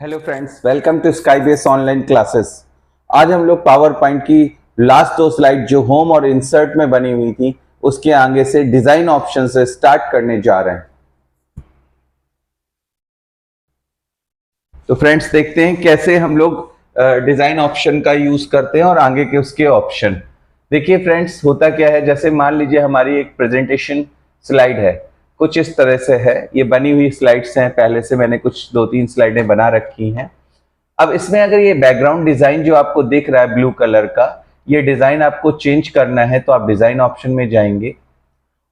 Hello friends, welcome to Skybase online classes. आज हम लोग पावर पॉइंट की लास्ट दो स्लाइड जो होम और इंसर्ट में बनी हुई थी उसके आगे से डिजाइन ऑप्शन से स्टार्ट करने जा रहे हैं। तो फ्रेंड्स देखते हैं कैसे हम लोग डिजाइन ऑप्शन का यूज करते हैं और आगे के उसके ऑप्शन। देखिए फ्रेंड्स, होता क्या है, जैसे मान लीजिए हमारी एक प्रेजेंटेशन स्लाइड है, कुछ इस तरह से है। ये बनी हुई स्लाइड्स हैं, पहले से मैंने कुछ 2-3 स्लाइडें बना रखी हैं। अब इसमें अगर ये बैकग्राउंड डिजाइन जो आपको दिख रहा है ब्लू कलर का, ये डिजाइन आपको चेंज करना है तो आप डिजाइन ऑप्शन में जाएंगे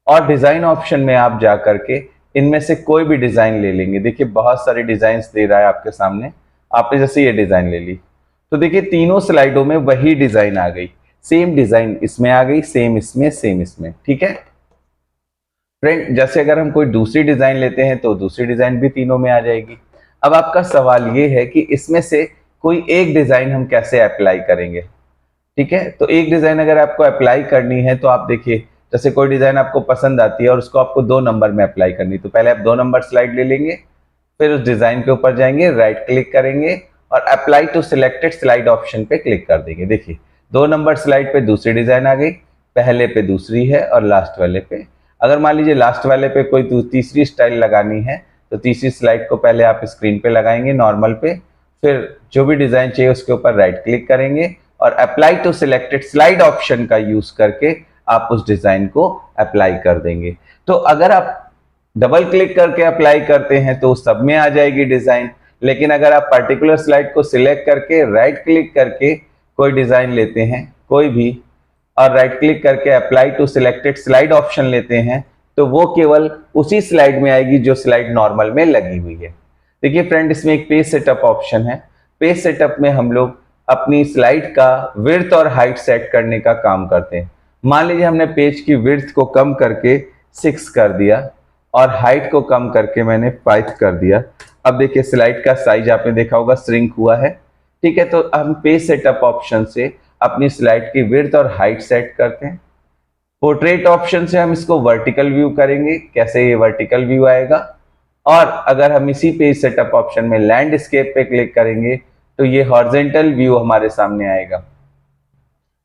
और डिजाइन ऑप्शन में आप जा करके इनमें से कोई भी डिजाइन ले लेंगे। देखिए बहुत सारे डिजाइन दे रहा है आपके सामने। आपने जैसे ये डिजाइन ले ली तो देखिए तीनों स्लाइडों में वही डिजाइन आ गई, सेम डिजाइन इसमें आ गई, सेम इसमें, सेम इसमें। ठीक है फ्रेंड, जैसे अगर हम कोई दूसरी डिजाइन लेते हैं तो दूसरी डिजाइन भी तीनों में आ जाएगी। अब आपका सवाल ये है कि इसमें से कोई एक डिजाइन हम कैसे अप्लाई करेंगे। ठीक है, तो एक डिजाइन अगर आपको अप्लाई करनी है तो आप देखिए, जैसे कोई डिजाइन आपको पसंद आती है और उसको आपको 2 नंबर में अप्लाई करनी है, तो पहले आप 2 नंबर स्लाइड ले लेंगे, फिर उस डिजाइन के ऊपर जाएंगे, राइट क्लिक करेंगे और apply to selected slide option पे क्लिक कर देंगे। देखिए 2 नंबर स्लाइड पे दूसरी डिजाइन आ गई, पहले पे दूसरी है और लास्ट वाले पे। अगर मान लीजिए लास्ट वाले पे कोई तीसरी स्टाइल लगानी है तो तीसरी स्लाइड को पहले आप स्क्रीन पे लगाएंगे नॉर्मल पे, फिर जो भी डिजाइन चाहिए उसके ऊपर राइट क्लिक करेंगे और apply to selected slide option का यूज करके आप उस डिजाइन को अप्लाई कर देंगे। तो अगर आप डबल क्लिक करके अप्लाई करते हैं तो सब में आ जाएगी डिजाइन, लेकिन अगर आप पर्टिकुलर स्लाइड को सिलेक्ट करके राइट क्लिक करके कोई डिजाइन लेते हैं कोई भी और राइट क्लिक करके apply to selected slide option लेते हैं तो वो केवल उसी स्लाइड में आएगी जो स्लाइड नॉर्मल में लगी हुई है। देखिए फ्रेंड, इसमें एक पेज सेटअप ऑप्शन है। पेज सेटअप में हम लोग अपनी स्लाइड का विड्थ और हाइट सेट करने का काम करते हैं। मान लीजिए हमने पेज की विड्थ को कम करके 6 कर दिया और हाइट को कम करके मैंने 5 कर दिया। अब देखिए स्लाइड का साइज आपने देखा होगा श्रिंक हुआ है। ठीक है, तो हम पेज सेटअप ऑप्शन से अपनी स्लाइड की विड्थ और हाइट सेट करते हैं। पोर्ट्रेट ऑप्शन से हम इसको वर्टिकल व्यू करेंगे, कैसे ये वर्टिकल व्यू आएगा। और अगर हम इसी पेज सेटअप ऑप्शन में लैंडस्केप पे क्लिक करेंगे तो ये हॉरिजॉन्टल व्यू हमारे सामने आएगा।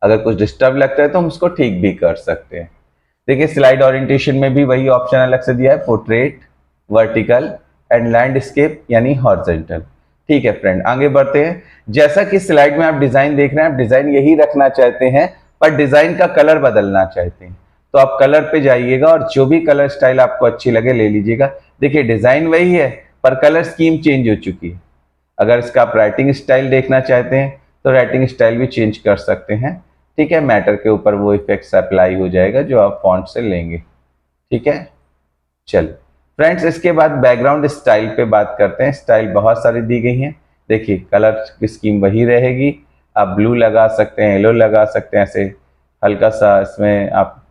अगर कुछ डिस्टर्ब लगता है तो हम उसको ठीक भी कर सकते हैं। देखिए स्लाइड ओरिएंटेशन में भी वही ऑप्शन अलग से दिया है, पोर्ट्रेट, वर्टिकल एंड लैंडस्केप यानी हॉरिजॉन्टल। ठीक है फ्रेंड, आगे बढ़ते हैं। जैसा कि स्लाइड में आप डिजाइन देख रहे हैं, आप डिजाइन यही रखना चाहते हैं पर डिजाइन का कलर बदलना चाहते हैं तो आप कलर पे जाइएगा और जो भी कलर स्टाइल आपको अच्छी लगे ले लीजिएगा। देखिए डिजाइन वही है पर कलर स्कीम चेंज हो चुकी है। अगर इसका आप राइटिंग स्टाइल देखना चाहते हैं तो राइटिंग स्टाइल भी चेंज कर सकते हैं। ठीक है, मैटर के ऊपर वो इफेक्ट्स अप्लाई हो जाएगा जो आप फॉन्ट से लेंगे। ठीक है, चलिए फ्रेंड्स, इसके बाद बैकग्राउंड स्टाइल पे बात करते हैं। स्टाइल बहुत सारी दी गई हैं। देखिए कलर की स्कीम वही रहेगी, आप ब्लू लगा सकते हैं, येलो लगा सकते हैं, ऐसे हल्का सा इसमें आप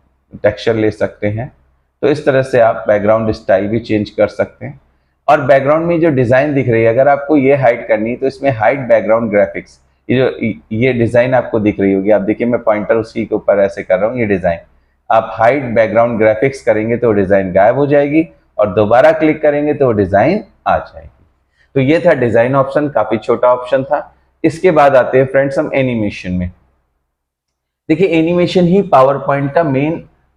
टेक्सचर ले सकते हैं। तो इस तरह से आप बैकग्राउंड स्टाइल भी चेंज कर सकते हैं। और बैकग्राउंड में जो डिज़ाइन दिख रही है, अगर आपको ये हाइड करनी है तो इसमें हाइड बैकग्राउंड ग्राफिक्स, ये डिज़ाइन आपको दिख रही होगी। आप देखिए मैं पॉइंटर उसी के ऊपर ऐसे कर रहा हूँ, ये डिज़ाइन आप हाइड बैकग्राउंड ग्राफिक्स करेंगे तो डिज़ाइन गायब हो जाएगी और दोबारा क्लिक करेंगे तो डिज़ाइन आ जाएगी। तो ये था डिज़ाइन ऑप्शन, काफ़ी छोटा ऑप्शन था। इसके बाद आते हैं फ्रेंड्स हम एनिमेशन में। देखिए एनिमेशन ही पावर पॉइंट का मेन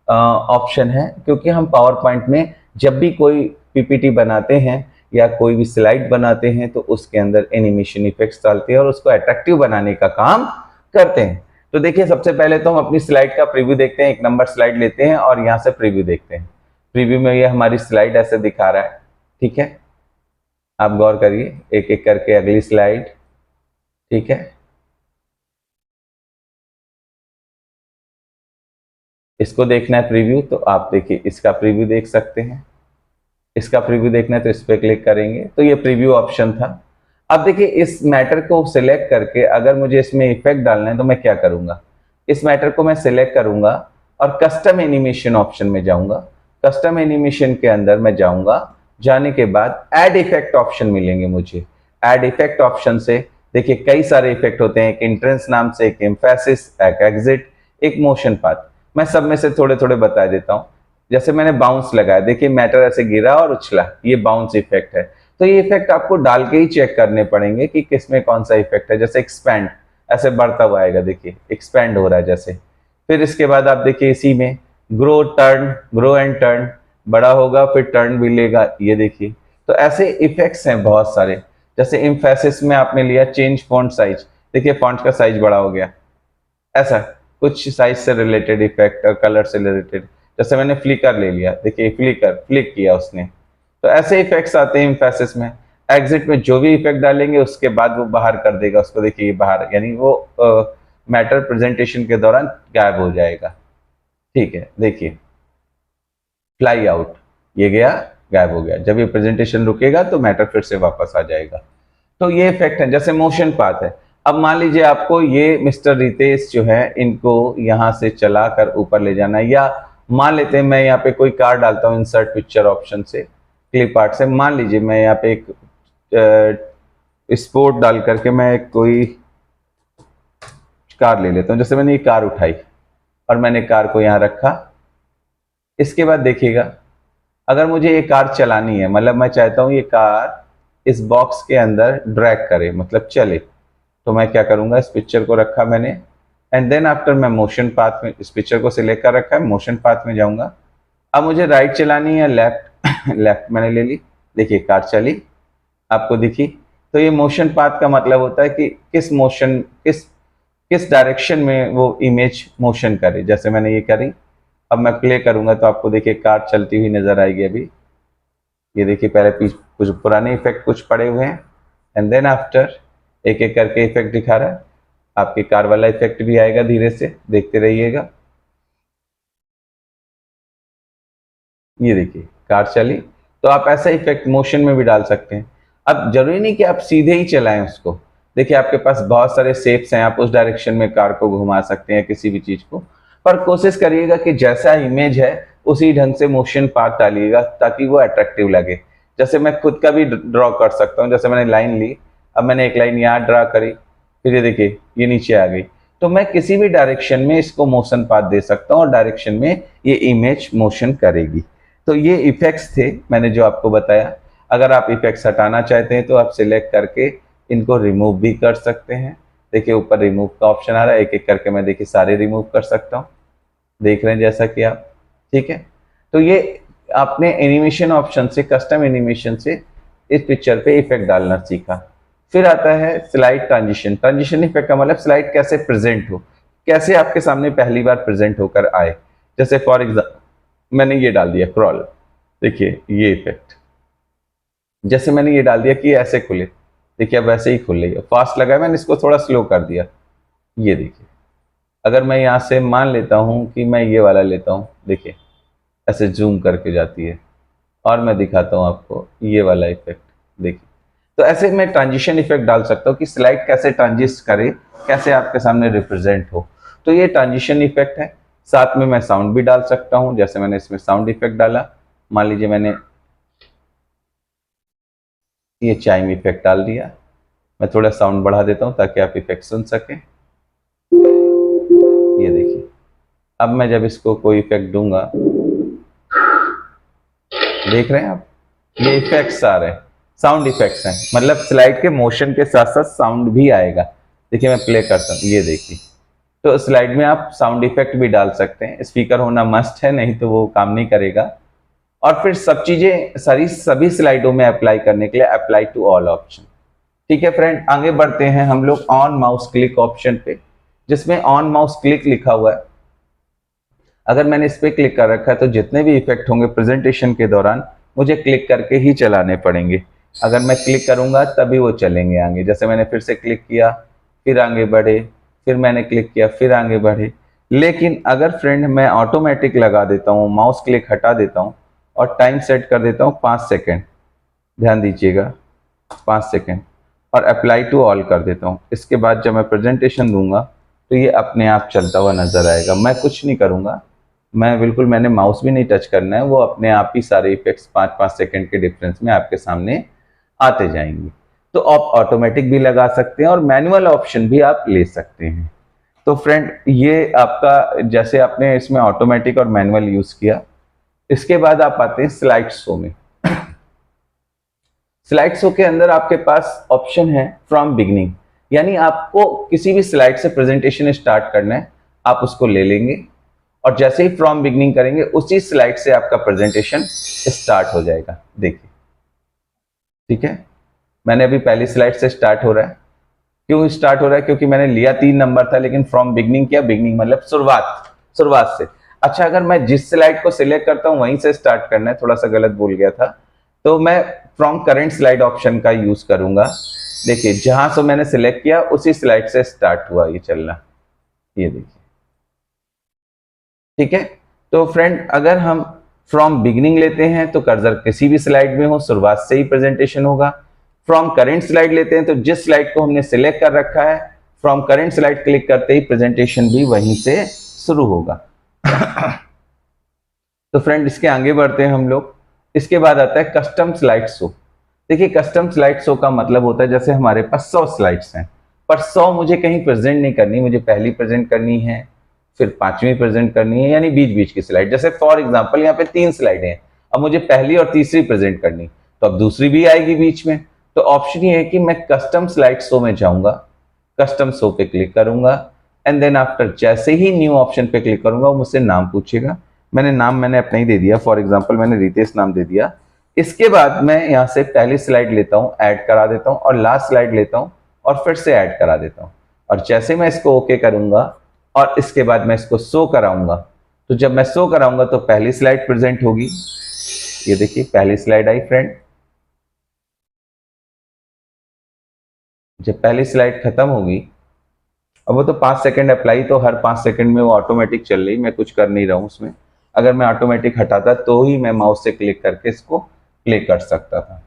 ऑप्शन है, क्योंकि हम पावर पॉइंट में जब भी कोई पीपीटी बनाते हैं या कोई भी स्लाइड बनाते हैं तो उसके अंदर एनिमेशन इफेक्ट्स डालते हैं और उसको अट्रैक्टिव बनाने का काम करते हैं। तो देखिए सबसे पहले तो हम अपनी स्लाइड का प्रीव्यू देखते हैं। एक नंबर स्लाइड लेते हैं और यहाँ से प्रीव्यू देखते हैं। प्रीव्यू में ये हमारी स्लाइड ऐसे दिखा रहा है। ठीक है, आप गौर करिए एक एक करके अगली स्लाइड। ठीक है, इसको देखना है प्रीव्यू तो आप देखिए इसका प्रीव्यू देख सकते हैं। इसका प्रीव्यू देखना है तो इस पर क्लिक करेंगे तो ये प्रीव्यू ऑप्शन था। अब देखिए इस मैटर को सिलेक्ट करके अगर मुझे इसमें इफेक्ट डालना है तो मैं क्या करूंगा, इस मैटर को मैं सिलेक्ट करूंगा और कस्टम एनिमेशन ऑप्शन में जाऊंगा। कस्टम एनिमेशन के अंदर मैं जाऊंगा, जाने के बाद ऐड इफेक्ट ऑप्शन मिलेंगे मुझे। ऐड इफेक्ट ऑप्शन से देखिए कई सारे इफेक्ट होते हैं, एक एंट्रेंस नाम से, एक एम्फेसिस, एक एग्जिट, एक मोशन पाथ। मैं सब में से थोड़े थोड़े बता देता हूँ। जैसे मैंने बाउंस लगाया, देखिए मैटर ऐसे गिरा और उछला, ये बाउंस इफेक्ट है। तो ये इफेक्ट आपको डाल के ही चेक करने पड़ेंगे कि किस में कौन सा इफेक्ट है। जैसे एक्सपैंड ऐसे बढ़ता हुआ आएगा, देखिए एक्सपैंड हो रहा है जैसे। फिर इसके बाद आप देखिए इसी में grow turn, grow and turn, बड़ा होगा फिर टर्न भी लेगा, ये देखिए। तो ऐसे इफेक्ट्स हैं बहुत सारे। जैसे इम्फेसिस में आपने लिया चेंज फॉन्ट साइज, देखिए फॉन्ट का साइज बड़ा हो गया, ऐसा कुछ साइज से रिलेटेड इफेक्ट और कलर से रिलेटेड। जैसे मैंने फ्लिकर ले लिया, देखिए फ्लिकर फ्लिक किया उसने, तो ऐसे इफेक्ट्स आते हैं इम्फेसिस में। एग्जिट में जो भी इफेक्ट डालेंगे उसके बाद वो बाहर कर देगा उसको, देखिए बाहर, यानी वो मैटर प्रेजेंटेशन के दौरान गायब हो जाएगा। ठीक है, देखिए फ्लाई आउट, ये गया गायब हो गया। जब ये प्रेजेंटेशन रुकेगा तो मैटर फिर से वापस आ जाएगा। तो ये इफेक्ट है। जैसे मोशन पाथ है, अब मान लीजिए आपको ये मिस्टर रितेश जो है इनको यहां से चला कर ऊपर ले जाना है, या मान लेते हैं मैं यहाँ पे कोई कार डालता हूँ इंसर्ट पिक्चर ऑप्शन से, क्लिप आर्ट से। मान लीजिए मैं यहाँ पे एक स्पोर्ट डाल करके मैं एक कोई कार ले लेता हूँ। जैसे मैंने ये कार उठाई और मैंने कार को यहाँ रखा। इसके बाद देखिएगा, अगर मुझे ये कार चलानी है, मतलब मैं चाहता हूँ ये कार इस बॉक्स के अंदर ड्रैग करे, मतलब चले, तो मैं क्या करूंगा, इस पिक्चर को रखा मैंने, एंड देन आफ्टर मैं मोशन पाथ में इस पिक्चर को सिलेक्ट कर रखा है, मोशन पाथ में जाऊंगा। अब मुझे राइट चलानी है, लेफ्ट लेफ्ट मैंने ले ली, देखिए कार चली, आपको दिखी। तो ये मोशन पाथ का मतलब होता है कि किस मोशन, किस डायरेक्शन में वो इमेज मोशन करे। जैसे मैंने ये करी, अब मैं प्ले करूंगा तो आपको देखिए कार चलती हुई नजर आएगी। अभी ये देखिए पहले कुछ पुराने इफेक्ट कुछ पड़े हुए हैं, एंड देन आफ्टर एक एक करके इफेक्ट दिखा रहा है। आपके कार वाला इफेक्ट भी आएगा, धीरे से देखते रहिएगा। ये देखिए कार चली। तो आप ऐसा इफेक्ट मोशन में भी डाल सकते हैं। अब जरूरी नहीं कि आप सीधे ही चलाएं उसको, देखिए आपके पास बहुत सारे शेप्स हैं, आप उस डायरेक्शन में कार को घुमा सकते हैं किसी भी चीज को, पर कोशिश करिएगा कि जैसा इमेज है उसी ढंग से मोशन पार्ट डालिएगा ताकि वो अट्रैक्टिव लगे। जैसे मैं खुद का भी ड्रॉ कर सकता हूँ। जैसे मैंने लाइन ली, अब मैंने एक लाइन यहाँ ड्रा करी, फिर ये देखिए ये नीचे आ गई। तो मैं किसी भी डायरेक्शन में इसको मोशन पाथ दे सकता हूँ और डायरेक्शन में ये इमेज मोशन करेगी। तो ये इफेक्ट्स थे मैंने जो आपको बताया। अगर आप इफेक्ट्स हटाना चाहते हैं तो आप सिलेक्ट करके इनको रिमूव भी कर सकते हैं। देखिए ऊपर रिमूव का ऑप्शन आ रहा है, एक एक करके मैं देखिए सारे रिमूव कर सकता हूँ, देख रहे हैं जैसा कि आप। ठीक है, तो ये आपने एनिमेशन ऑप्शन से, कस्टम एनिमेशन से इस पिक्चर पे इफेक्ट डालना सीखा। फिर आता है स्लाइड ट्रांजिशन। ट्रांजिशन इफेक्ट का मतलब स्लाइड कैसे प्रेजेंट हो, कैसे आपके सामने पहली बार प्रेजेंट होकर आए। जैसे फॉर एग्जाम्पल मैंने ये डाल दिया क्रॉल, देखिए ये इफेक्ट, जैसे मैंने ये डाल दिया कि ऐसे खुले, देखिए अब वैसे ही खुल रही है। फास्ट लगा, मैंने इसको थोड़ा स्लो कर दिया, ये देखिए। अगर मैं यहाँ से मान लेता हूँ कि मैं ये वाला लेता हूँ, देखिए ऐसे जूम करके जाती है, और मैं दिखाता हूँ आपको ये वाला इफेक्ट, देखिए। तो ऐसे मैं ट्रांजिशन इफेक्ट डाल सकता हूँ कि स्लाइड कैसे ट्रांजिस्ट करे, कैसे आपके सामने रिप्रेजेंट हो। तो ये ट्रांजिशन इफेक्ट है। साथ में मैं साउंड भी डाल सकता हूँ, जैसे मैंने इसमें साउंड इफेक्ट डाला, मान लीजिए मैंने ये चाइम इफेक्ट डाल दिया। मैं थोड़ा साउंड बढ़ा देता हूँ ताकि आप इफेक्ट सुन सकें। ये देखिए, अब मैं जब इसको कोई इफेक्ट दूंगा, देख रहे हैं आप, ये इफेक्ट्स आ रहे हैं, साउंड इफेक्ट्स हैं, मतलब स्लाइड के मोशन के साथ साथ साउंड भी आएगा। देखिए मैं प्ले करता हूँ, ये देखिए। तो स्लाइड में आप साउंड इफेक्ट भी डाल सकते हैं, स्पीकर होना मस्ट है, नहीं तो वो काम नहीं करेगा। और फिर सब चीजें सभी स्लाइडों में अप्लाई करने के लिए अप्लाई टू ऑल ऑप्शन। ठीक है फ्रेंड, आगे बढ़ते हैं हम लोग ऑन माउस क्लिक ऑप्शन पे, जिसमें ऑन माउस क्लिक लिखा हुआ है। अगर मैंने इस पे क्लिक कर रखा है तो जितने भी इफेक्ट होंगे प्रेजेंटेशन के दौरान मुझे क्लिक करके ही चलाने पड़ेंगे। अगर मैं क्लिक करूंगा तभी वो चलेंगे आगे। जैसे मैंने फिर से क्लिक किया, फिर आगे बढ़े, फिर मैंने क्लिक किया, फिर आगे बढ़े। लेकिन अगर फ्रेंड मैं ऑटोमेटिक लगा देता हूँ, माउस क्लिक हटा देता हूँ और टाइम सेट कर देता हूँ 5 सेकेंड, ध्यान दीजिएगा 5 सेकेंड, और अप्लाई टू ऑल कर देता हूँ। इसके बाद जब मैं प्रेजेंटेशन दूंगा तो ये अपने आप चलता हुआ नजर आएगा, मैं कुछ नहीं करूंगा, मैं बिल्कुल, मैंने माउस भी नहीं टच करना है, वो अपने आप ही सारे इफेक्ट्स 5-5 सेकेंड के डिफरेंस में आपके सामने आते जाएंगे। तो आप ऑटोमेटिक भी लगा सकते हैं और मैनुअल ऑप्शन भी आप ले सकते हैं। तो फ्रेंड ये आपका, जैसे आपने इसमें ऑटोमेटिक और मैनुअल यूज किया, इसके बाद आप आते हैं स्लाइड शो में। स्लाइड शो के अंदर आपके पास ऑप्शन है फ्रॉम बिगिनिंग, यानी आपको किसी भी स्लाइड से प्रेजेंटेशन स्टार्ट करना है, आप उसको ले लेंगे और जैसे ही फ्रॉम बिगिनिंग करेंगे उसी स्लाइड से आपका प्रेजेंटेशन स्टार्ट हो जाएगा। देखिए, ठीक है, मैंने अभी पहली स्लाइड से स्टार्ट हो रहा है। क्यों स्टार्ट हो रहा है? क्योंकि मैंने लिया 3 नंबर था, लेकिन फ्रॉम बिगिनिंग किया। बिगिनिंग मतलब शुरुआत से। अच्छा, अगर मैं जिस स्लाइड को सिलेक्ट करता हूं वहीं से स्टार्ट करना है, थोड़ा सा गलत बोल गया था, तो मैं फ्रॉम करंट स्लाइड ऑप्शन का यूज करूंगा। देखिए, जहां से मैंने सिलेक्ट किया उसी स्लाइड से स्टार्ट हुआ ये चलना, ये देखिए, ठीक है। तो फ्रेंड, अगर हम फ्रॉम बिगिनिंग लेते हैं तो कर्सर किसी भी स्लाइड में हो, शुरुआत से ही प्रेजेंटेशन होगा। फ्रॉम करंट स्लाइड लेते हैं तो जिस स्लाइड को हमने सिलेक्ट कर रखा है, फ्रॉम करंट स्लाइड क्लिक करते ही प्रेजेंटेशन भी वहीं से शुरू होगा। तो फ्रेंड, इसके आगे बढ़ते हैं हम लोग। इसके बाद आता है कस्टम स्लाइड शो। देखिए, कस्टम स्लाइड शो का मतलब होता है जैसे हमारे पास 100 स्लाइड्स हैं, पर 100 मुझे कहीं प्रेजेंट नहीं करनी, मुझे पहली प्रेजेंट करनी है, फिर 5वीं प्रेजेंट करनी है, यानी बीच बीच की स्लाइड। जैसे फॉर एग्जांपल यहाँ पे 3 स्लाइडें हैं, अब मुझे पहली और तीसरी प्रेजेंट करनी, तो अब दूसरी भी आएगी बीच में। तो ऑप्शन ये है कि मैं कस्टम स्लाइड शो में जाऊंगा, कस्टम शो पे क्लिक करूंगा, एंड देन आफ्टर जैसे ही न्यू ऑप्शन पे क्लिक करूंगा वो मुझसे नाम पूछेगा। मैंने अपना ही दे दिया, फॉर एग्जांपल मैंने रितेश नाम दे दिया। इसके बाद मैं यहाँ से पहली स्लाइड लेता हूँ, ऐड करा देता हूँ, और लास्ट स्लाइड लेता हूँ और फिर से ऐड करा देता हूँ। और जैसे मैं इसको ओके करूंगा और इसके बाद मैं इसको शो कराऊंगा, तो जब मैं शो कराऊंगा तो पहली स्लाइड प्रेजेंट होगी। ये देखिए, पहली स्लाइड आई फ्रेंड। जब पहली स्लाइड खत्म होगी, अब वो तो 5 सेकंड अप्लाई, तो हर 5 सेकंड में वो ऑटोमेटिक चल रही, मैं कुछ कर नहीं रहा हूं उसमें। अगर मैं ऑटोमेटिक हटाता तो ही मैं माउस से क्लिक करके इसको प्ले कर सकता था।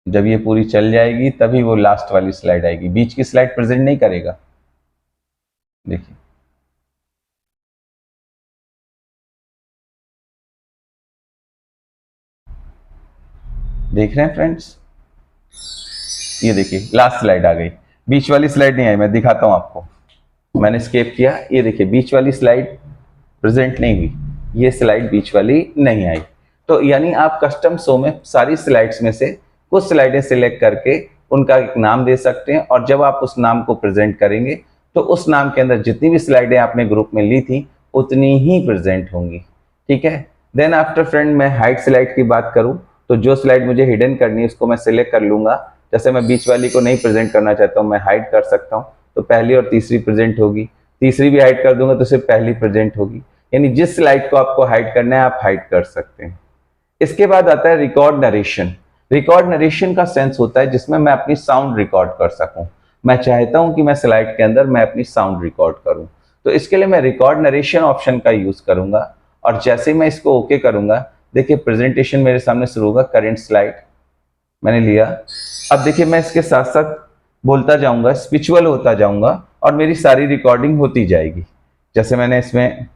जब ये पूरी चल जाएगी तभी वो लास्ट वाली स्लाइड आएगी, बीच की स्लाइड प्रेजेंट नहीं करेगा। देखिए, देख रहे हैं फ्रेंड्स? ये देखिए, लास्ट स्लाइड आ गई, बीच वाली स्लाइड नहीं आई। मैं दिखाता हूं आपको, मैंने स्केप किया, ये देखिए बीच वाली स्लाइड प्रेजेंट नहीं हुई, ये स्लाइड बीच वाली नहीं आई। तो यानी आप कस्टम शो में सारी स्लाइड्स में से कुछ स्लाइडें सिलेक्ट करके उनका एक नाम दे सकते हैं, और जब आप उस नाम को प्रेजेंट करेंगे तो उस नाम के अंदर जितनी भी स्लाइडें आपने ग्रुप में ली थी उतनी ही प्रेजेंट होंगी, ठीक है। देन आफ्टर फ्रेंड, मैं हाइड स्लाइड की बात करूं तो जो स्लाइड मुझे हिडन करनी है उसको मैं सिलेक्ट कर लूंगा। जैसे मैं बीच वाली को नहीं प्रेजेंट करना चाहता हूं, मैं हाइड कर सकता हूं, तो पहली और तीसरी प्रेजेंट होगी। तीसरी भी हाइड कर दूंगा तो सिर्फ पहली प्रेजेंट होगी। यानी जिस स्लाइड को आपको हाइड करना है आप हाइड कर सकते हैं। इसके बाद आता है रिकॉर्ड नरेशन। रिकॉर्ड नरेशन का सेंस होता है जिसमें मैं अपनी साउंड रिकॉर्ड कर सकूं। मैं चाहता हूं कि मैं स्लाइड के अंदर मैं अपनी साउंड रिकॉर्ड करूं, तो इसके लिए मैं रिकॉर्ड नरेशन ऑप्शन का यूज करूंगा। और जैसे मैं इसको ओके करूंगा, देखिए प्रेजेंटेशन मेरे सामने शुरू होगा। करेंट स्लाइड मैंने लिया, अब देखिए मैं इसके साथ साथ बोलता जाऊंगा, स्पिरिचुअल होता जाऊंगा और मेरी सारी रिकॉर्डिंग होती जाएगी। जैसे मैंने इसमें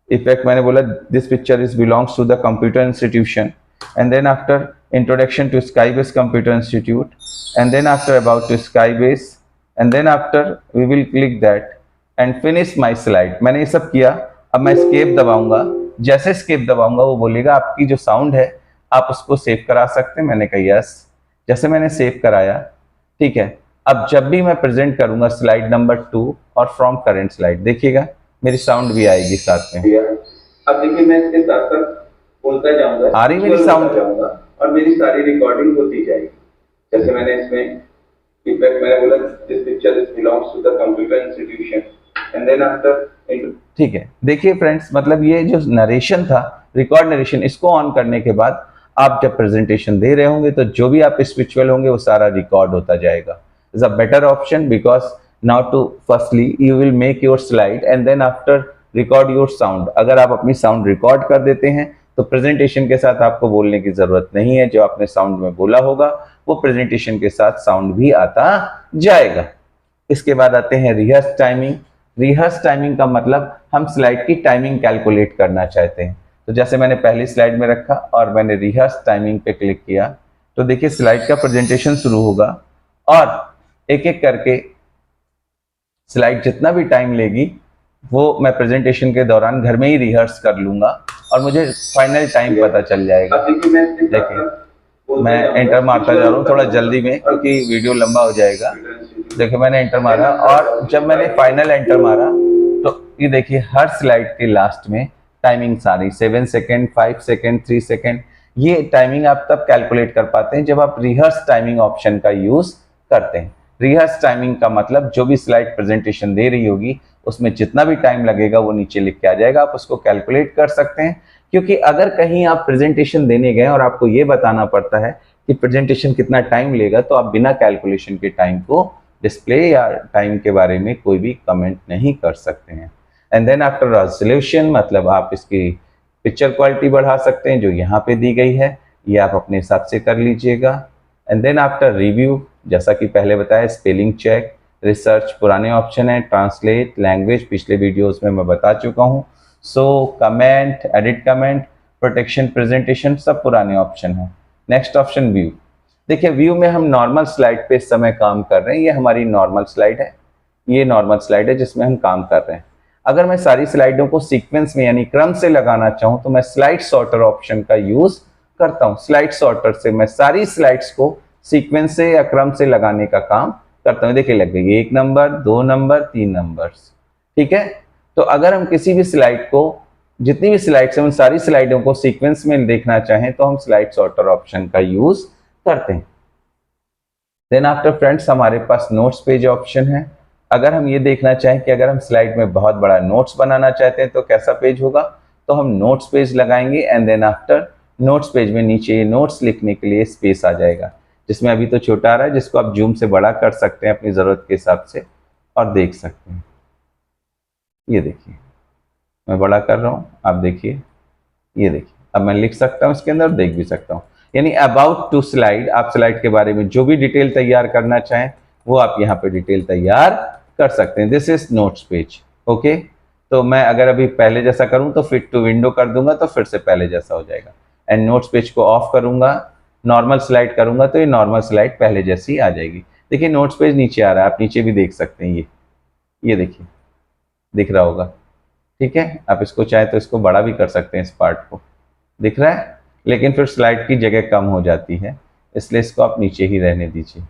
इफेक्ट मैंने बोला, this picture is belongs to the computer institution, and then after introduction to Skybase computer institute, and then after about to Skybase, and then after we will click that and finish my slide. मैंने ये सब किया। अब मैं escape दबाऊंगा, जैसे escape दबाऊंगा वो बोलेगा आपकी जो साउंड है आप उसको सेव करा सकते हैं। मैंने कहा यस। जैसे मैंने सेव कराया, ठीक है, अब जब भी मैं प्रेजेंट करूंगा स्लाइड नंबर 2 और फ्रॉम करंट स्लाइड, देखिएगा मेरी साउंड भी आएगी साथ में। अब देखिए मैं इसके साथ साथ बोलता जाऊंगा, आ रही मेरी साउंड जाऊंगा और मेरी सारी रिकॉर्डिंग होती जाएगी। जैसे मैंने इसमें इफेक्ट मैंने बोला, this picture is belongs to the computer institution, and then after, ठीक है। देखिए फ्रेंड्स, मतलब ये जो नरेशन था, रिकॉर्ड नरेशन, इसको ऑन करने के बाद आप जब प्रेजेंटेशन दे रहे होंगे तो जो भी आप स्पिरिचुअल होंगे वो सारा रिकॉर्ड होता जाएगा। Is a better option because now to firstly you will make your slide and then after record your sound. अगर आप अपनी साउंड रिकॉर्ड कर देते हैं तो प्रेजेंटेशन के साथ आपको बोलने की जरूरत नहीं है, जो आपने साउंड में बोला होगा वो प्रेजेंटेशन के साथ साउंड भी आता जाएगा। इसके बाद आते हैं रिहर्स टाइमिंग। रिहर्स टाइमिंग का मतलब हम स्लाइड की टाइमिंग कैलकुलेट करना चाहते हैं। तो जैसे मैंने पहली स्लाइड में रखा और मैंने रिहर्स टाइमिंग पे क्लिक किया, तो देखिए स्लाइड का प्रेजेंटेशन शुरू होगा और एक एक करके स्लाइड जितना भी टाइम लेगी वो मैं प्रेजेंटेशन के दौरान घर में ही रिहर्स कर लूंगा और मुझे फाइनल टाइम पता चल जाएगा। देखिए मैं एंटर मारता जा रहा हूँ थोड़ा जल्दी में क्योंकि वीडियो लंबा हो जाएगा। देखिए मैंने एंटर मारा और जब मैंने फाइनल एंटर मारा तो ये देखिए हर स्लाइड के लास्ट में टाइमिंग आ रही, 7 सेकेंड, 5 सेकेंड, 3 सेकेंड। ये टाइमिंग आप तब कैलकुलेट कर पाते हैं जब आप रिहर्स टाइमिंग ऑप्शन का यूज करते हैं। रिहर्स टाइमिंग का मतलब जो भी स्लाइड प्रेजेंटेशन दे रही होगी उसमें जितना भी टाइम लगेगा वो नीचे लिख के आ जाएगा, आप उसको कैलकुलेट कर सकते हैं। क्योंकि अगर कहीं आप प्रेजेंटेशन देने गए और आपको ये बताना पड़ता है कि प्रेजेंटेशन कितना टाइम लेगा, तो आप बिना कैलकुलेशन के टाइम को डिस्प्ले या टाइम के बारे में कोई भी कमेंट नहीं कर सकते हैं। एंड देन आफ्टर रेजोल्यूशन मतलब आप इसकी पिक्चर क्वालिटी बढ़ा सकते हैं जो यहाँ पे दी गई है, ये आप अपने हिसाब से कर लीजिएगा। एंड देन आफ्टर रिव्यू जैसा कि पहले बताया, स्पेलिंग चेक, रिसर्च पुराने ऑप्शन है, ट्रांसलेट लैंग्वेज पिछले वीडियोस में मैं बता चुका हूँ, so comment, edit comment, protection, presentation सब पुराने ऑप्शन है। Next option view. देखिए व्यू में हम नॉर्मल स्लाइड पे इस समय काम कर रहे हैं, ये हमारी नॉर्मल स्लाइड है, ये नॉर्मल स्लाइड है जिसमें हम काम कर रहे हैं। अगर मैं सारी स्लाइडों को सीक्वेंस में यानी क्रम से लगाना चाहूं तो मैं स्लाइड सॉर्टर ऑप्शन का यूज करता हूं। स्लाइड सॉर्टर से मैं सारी स्लाइड्स को सीक्वेंस से या क्रम से लगाने का काम करता हूं। देखिए लग गई 1 नंबर, 2 नंबर, 3 नंबर्स, ठीक है। तो अगर हम किसी भी स्लाइड को, जितनी भी स्लाइड्स हैं उन सारी स्लाइडों को सीक्वेंस में देखना चाहें तो हम स्लाइड सॉर्टर ऑप्शन का यूज करते हैं। देन आफ्टर फ्रेंड्स हमारे पास नोट्स पेज ऑप्शन है। अगर हम ये देखना चाहें कि अगर हम स्लाइड में बहुत बड़ा नोट्स बनाना चाहते हैं तो कैसा पेज होगा, तो हम नोट्स पेज लगाएंगे and then after notes page में नीचे ये नोट्स लिखने के लिए स्पेस आ जाएगा, जिसमें अभी तो छोटा आ रहा है, जिसको आप जूम से बड़ा कर सकते हैं अपनी ज़रूरत के हिसाब से और देख सकते हैं। ये देखिए मैं बड़ा कर रहा हूँ, आप देखिए, ये देखिए अब मैं लिख सकता हूँ इसके अंदर, देख भी सकता हूँ। यानी अबाउट टू स्लाइड, आप स्लाइड के बारे में जो भी डिटेल तैयार करना चाहें वो आप यहाँ पे डिटेल तैयार कर सकते हैं। This is notes page, okay. तो मैं अगर अभी पहले जैसा करूँ तो फिट टू विंडो कर दूंगा तो फिर से पहले जैसा हो जाएगा। एंड नोट्स पेज को ऑफ करूंगा, नॉर्मल स्लाइड करूंगा तो ये नॉर्मल स्लाइड पहले जैसी आ जाएगी। देखिए नोट्स पेज नीचे आ रहा है, आप नीचे भी देख सकते हैं, ये देखिए दिख रहा होगा, ठीक है। आप इसको चाहे तो इसको बड़ा भी कर सकते हैं, इस पार्ट को, दिख रहा है, लेकिन फिर स्लाइड की जगह कम हो जाती है, इसलिए इसको आप नीचे ही रहने दीजिए,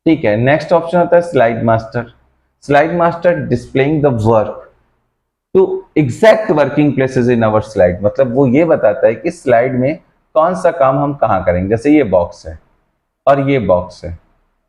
ठीक है। नेक्स्ट ऑप्शन होता है slide master. Slide master displaying the work to exact working places in our slide, मतलब वो ये बताता है कि स्लाइड में कौन सा काम हम कहाँ करेंगे। जैसे ये बॉक्स है और ये बॉक्स है,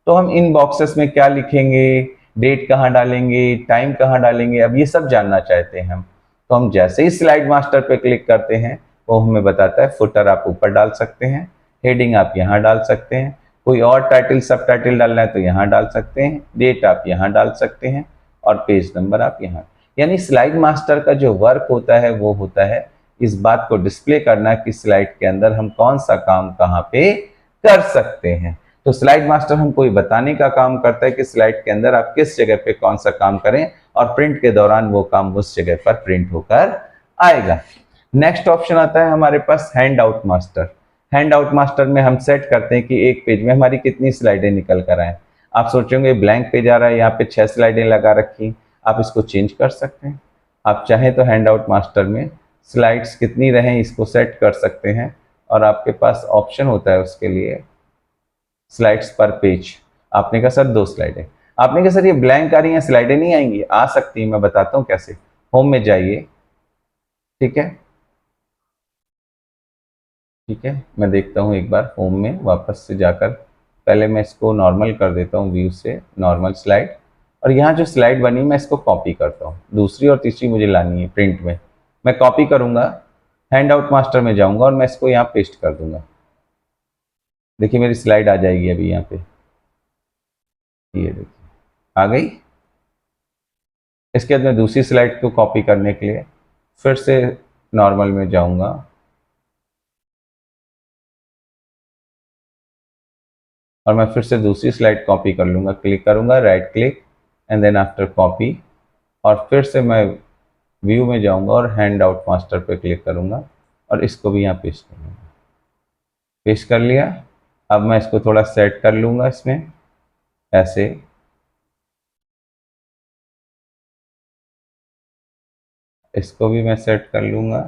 तो हम इन बॉक्सेस में क्या लिखेंगे, डेट कहाँ डालेंगे, टाइम कहाँ डालेंगे, अब ये सब जानना चाहते हैं हम। तो हम जैसे ही स्लाइड मास्टर पे क्लिक करते हैं वो हमें बताता है फुटर आप ऊपर डाल सकते हैं, हेडिंग आप यहाँ डाल सकते हैं, कोई और टाइटल सब टाइटल डालना है तो यहाँ डाल सकते हैं, डेट आप यहाँ डाल सकते हैं और पेज नंबर आप यहाँ। यानी स्लाइड मास्टर का जो वर्क होता है वो होता है इस बात को डिस्प्ले करना कि स्लाइड के अंदर हम कौन सा काम कहाँ पे कर सकते हैं। तो स्लाइड मास्टर हमको ये बताने का काम करता है कि स्लाइड के अंदर आप किस जगह पे कौन सा काम करें और प्रिंट के दौरान वो काम उस जगह पर प्रिंट होकर आएगा। नेक्स्ट ऑप्शन आता है हमारे पास handout master. Handout master में हम सेट करते हैं कि एक पेज में हमारी कितनी स्लाइडें निकल कर आए। आप सोचेंगे ब्लैंक पेज आ रहा है, यहाँ पे 6 स्लाइडें लगा रखी, आप इसको चेंज कर सकते हैं। आप चाहें तो हैंड आउट मास्टर में स्लाइड्स कितनी रहें इसको सेट कर सकते हैं और आपके पास ऑप्शन होता है उसके लिए स्लाइड्स पर पेज। आपने कहा सर 2 स्लाइडें, आपने कहा सर ये ब्लैंक आ रही हैं, स्लाइडें नहीं आएंगी, आ सकती हैं, मैं बताता हूँ कैसे। होम में जाइए, ठीक है, ठीक है, मैं देखता हूँ एक बार होम में वापस से जाकर, पहले मैं इसको नॉर्मल कर देता हूँ, व्यू से नॉर्मल स्लाइड, और यहाँ जो स्लाइड बनी मैं इसको कॉपी करता हूँ, दूसरी और तीसरी मुझे लानी है प्रिंट में, मैं कॉपी करूँगा, हैंड आउट मास्टर में जाऊँगा और मैं इसको यहाँ पेस्ट कर दूंगा। देखिए मेरी स्लाइड आ जाएगी अभी यहाँ पे, ये देखिए आ गई। इसके बाद मैं दूसरी स्लाइड को कॉपी करने के लिए फिर से नॉर्मल में जाऊंगा और मैं फिर से दूसरी स्लाइड कॉपी कर लूँगा, क्लिक करूँगा, right click and then after copy, और फिर से मैं व्यू में जाऊँगा और हैंड आउट मास्टर पे क्लिक करूँगा और इसको भी यहाँ पेस्ट कर लूँगा। पेस्ट कर लिया। अब मैं इसको थोड़ा सेट कर लूँगा इसमें ऐसे, इसको भी मैं सेट कर लूँगा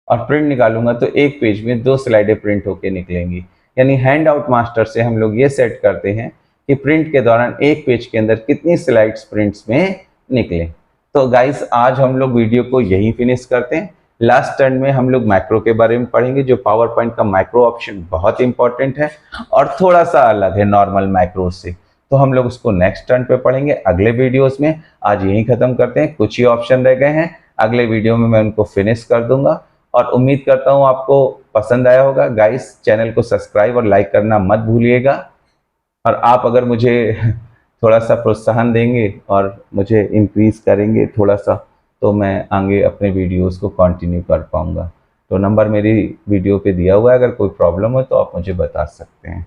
और प्रिंट निकालूंगा तो एक पेज में 2 स्लाइडें प्रिंट होके निकलेंगी। यानी हैंड आउट मास्टर से हम लोग ये सेट करते हैं कि प्रिंट के दौरान एक पेज के अंदर कितनी स्लाइड्स प्रिंट्स में निकले। तो गाइस आज हम लोग वीडियो को यही फिनिश करते हैं। लास्ट टर्न में हम लोग मैक्रो के बारे में पढ़ेंगे, जो पावर पॉइंट का मैक्रो ऑप्शन बहुत इंपॉर्टेंट है और थोड़ा सा अलग है नॉर्मल मैक्रो से। तो हम लोग उसको नेक्स्ट टर्न पे पढ़ेंगे अगले वीडियोस में। आज यही खत्म करते हैं, कुछ ही ऑप्शन रह गए हैं, अगले वीडियो में मैं उनको फिनिश कर दूंगा और उम्मीद करता हूँ आपको पसंद आया होगा। गाइस चैनल को सब्सक्राइब और लाइक करना मत भूलिएगा, और आप अगर मुझे थोड़ा सा प्रोत्साहन देंगे और मुझे इंक्रीज करेंगे थोड़ा सा, तो मैं आगे अपने वीडियोस को कंटिन्यू कर पाऊंगा। तो नंबर मेरी वीडियो पे दिया हुआ है, अगर कोई प्रॉब्लम हो तो आप मुझे बता सकते हैं।